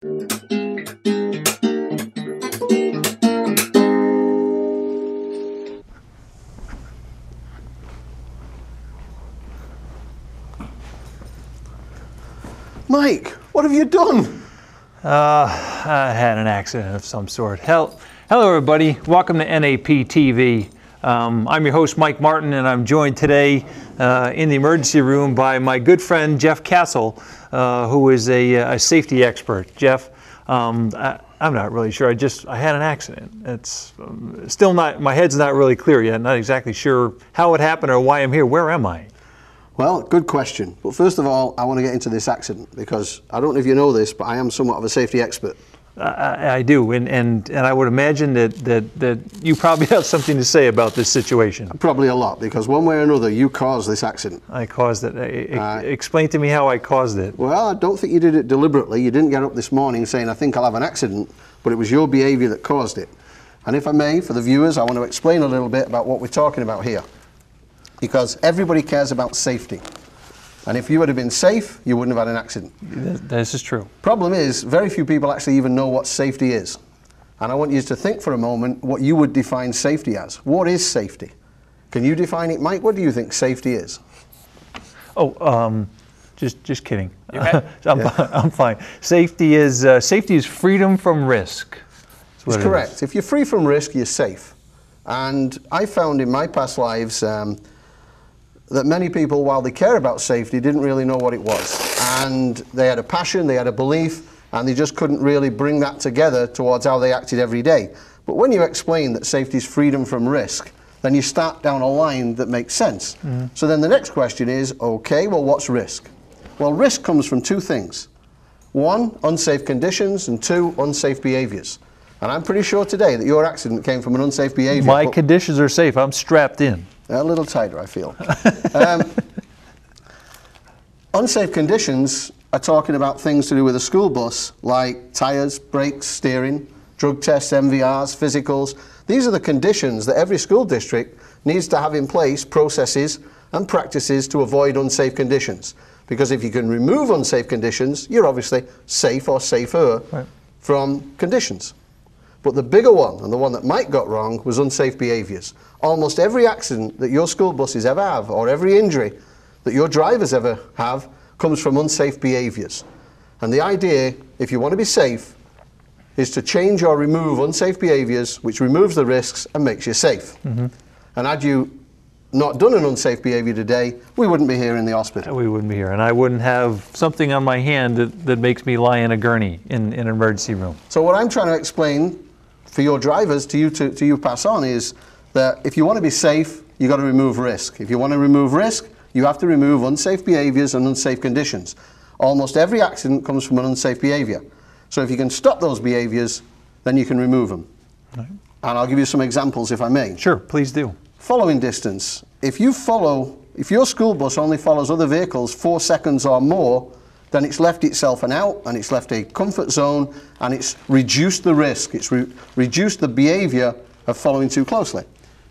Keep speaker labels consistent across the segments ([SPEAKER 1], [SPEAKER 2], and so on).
[SPEAKER 1] Mike, what have you done?
[SPEAKER 2] I had an accident of some sort. Hello everybody, welcome to NAPTV. I'm your host Mike Martin, and I'm joined today in the emergency room by my good friend Jeff Castle, who is a safety expert. Jeff, I'm not really sure, I had an accident. It's still not, my head's not really clear yet, not exactly sure how it happened or why I'm here. Where am I?
[SPEAKER 1] Well, good question. But first of all, I want to get into this accident because I don't know if you know this, but I am somewhat of a safety expert.
[SPEAKER 2] I do, and I would imagine that you probably have something to say about this situation.
[SPEAKER 1] Probably a lot, because one way or another, you caused this accident.
[SPEAKER 2] I caused it. Explain to me how I caused it.
[SPEAKER 1] Well, I don't think you did it deliberately. You didn't get up this morning saying, I think I'll have an accident, but it was your behavior that caused it. And if I may, for the viewers, I want to explain a little bit about what we're talking about here. Because everybody cares about safety. And if you had been safe, you wouldn't have had an accident.
[SPEAKER 2] This is true.
[SPEAKER 1] Problem is, very few people actually even know what safety is. And I want you to think for a moment what you would define safety as. What is safety? Can you define it, Mike? What do you think safety is?
[SPEAKER 2] Oh, just kidding. Okay. I'm fine. Safety is freedom from risk.
[SPEAKER 1] That's correct. If you're free from risk, you're safe. And I found in my past lives that many people, while they care about safety, didn't really know what it was. And they had a passion, they had a belief, and they just couldn't really bring that together towards how they acted every day. But when you explain that safety is freedom from risk, then you start down a line that makes sense. Mm-hmm. So then the next question is, okay, well, what's risk? Well, risk comes from two things. One, unsafe conditions, and two, unsafe behaviors. And I'm pretty sure today that your accident came from an unsafe behavior.
[SPEAKER 2] My conditions are safe. I'm strapped in.
[SPEAKER 1] A little tighter, I feel. Unsafe conditions are talking about things to do with a school bus, like tires, brakes, steering, drug tests, MVRs, physicals. These are the conditions that every school district needs to have in place, processes and practices to avoid unsafe conditions. Because if you can remove unsafe conditions, you're obviously safe or safer from conditions. But the bigger one, and the one that Mike got wrong, was unsafe behaviors. Almost every accident that your school buses ever have, or every injury that your drivers ever have, comes from unsafe behaviors. And the idea, if you want to be safe, is to change or remove unsafe behaviors, which removes the risks and makes you safe. Mm-hmm. And had you not done an unsafe behavior today, we wouldn't be here in the hospital.
[SPEAKER 2] We wouldn't be here, and I wouldn't have something on my hand that makes me lie in a gurney in an emergency room.
[SPEAKER 1] So what I'm trying to explain for your drivers to you pass on is that if you want to be safe, you've got to remove risk. If you want to remove risk, you have to remove unsafe behaviors and unsafe conditions. Almost every accident comes from an unsafe behavior. So if you can stop those behaviors, then you can remove them. Right. And I'll give you some examples if I may.
[SPEAKER 2] Sure, please do.
[SPEAKER 1] Following distance. If your school bus only follows other vehicles 4 seconds or more, then it's left itself an out, and it's left a comfort zone, and it's reduced the risk. It's reduced the behavior of following too closely.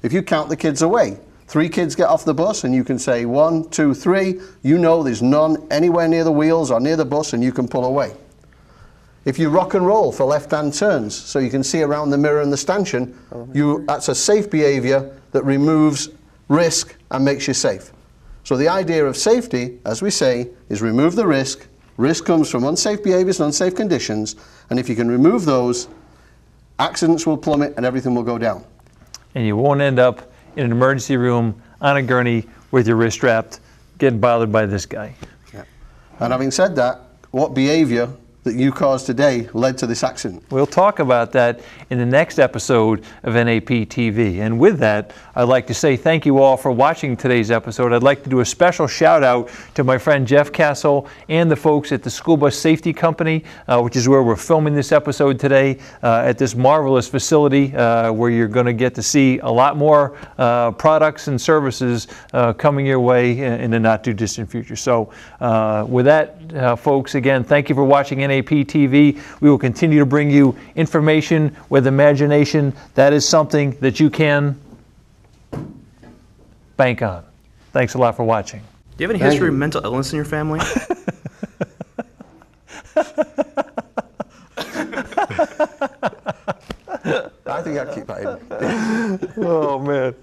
[SPEAKER 1] If you count the kids away, 3 kids get off the bus, and you can say 1, 2, 3, you know there's none anywhere near the wheels or near the bus, and you can pull away. If you rock and roll for left-hand turns, so you can see around the mirror and the stanchion, that's a safe behavior that removes risk and makes you safe. So the idea of safety, as we say, is remove the risk. Risk comes from unsafe behaviors and unsafe conditions, and if you can remove those, accidents will plummet and everything will go down.
[SPEAKER 2] And you won't end up in an emergency room on a gurney with your wrist strapped, getting bothered by this guy.
[SPEAKER 1] Yeah. And having said that, what behavior that you caused today led to this accident?
[SPEAKER 2] We'll talk about that in the next episode of NAPTV. And with that, I'd like to say thank you all for watching today's episode. I'd like to do a special shout out to my friend Jeff Castle and the folks at the School Bus Safety Company, which is where we're filming this episode today, at this marvelous facility where you're going to get to see a lot more products and services coming your way in the not too distant future. So with that, folks, again, thank you for watching NAPTV. We will continue to bring you information with imagination. That is something that you can bank on. Thanks a lot for watching.
[SPEAKER 3] Do you have any history of mental illness in your family?
[SPEAKER 1] I think I'd keep that in.
[SPEAKER 2] Oh, man.